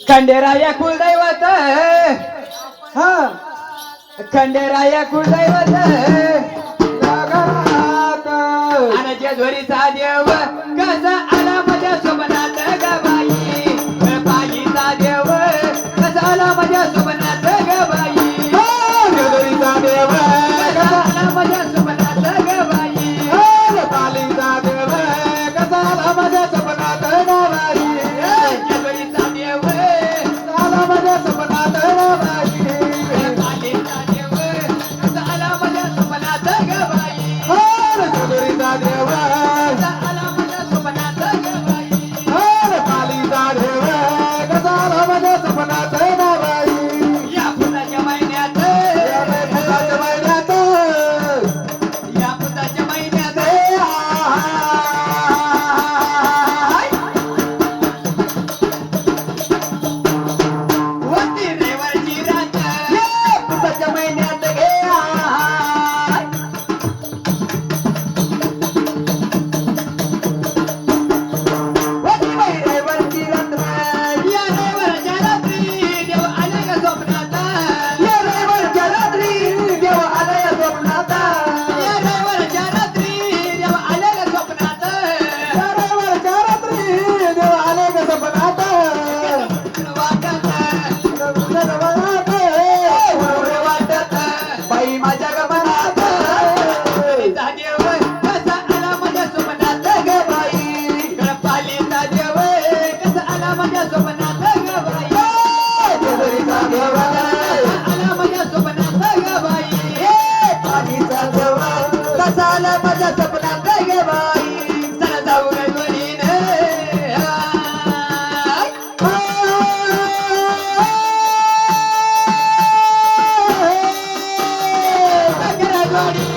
खंडेराया कुलदैवत हा खंडेराया कुलदैवत आणि जेजुरीचा देव कसा आला माझ्या स्वप्नात ग बाई पायीचा देव कसा आला माझ्या स्वप्नात ग बाई जेजुरीचा देव कसा आला माझ्या स्वप्नात ग बाई पालीचा देव कसा आला माझ्या स्वप्नात ग बाई जेजुरीचा देव आला माझ्या स्वप्नात ग बाई पालीचा देव कसा आला माझ्या स्वप्नात ग बाई जेजुरीचा देव कसा आला माझ्या स्वप्नात ग बाई पालीचा देव कसा आला माझ्या स्वप्नात ग बाई या फुलाच्या महिन्यात फुलाच्या महिन्यात या फुलाच्या महिन्यात होती रेवरची रात फुलाच्या महिन्यात गे होती बाई रेवरची रात या रेवरच्या रात्री देव आला ग स्वप्नात या रेवरच्या रात्री देव आला ग स्वप्नात या रेवरच्या रात्री देव आला ग स्वप्नात या रेवरच्या रात्री देव आला ग स्वप्नात वाटत बाई माझ्या गमनात पालीचा देव कसा आला माझ्या स्वप्नात ग बाई पालीचा देव कसा आला माझ्या स्वप्नात ग बाई जेजुरीचा देव आला माझ्या स्वप्नात ग बाई पालीचा देव कसा आला माझ्या स्वप्नात ग बाई चला जाऊ ग जोडीने जोडी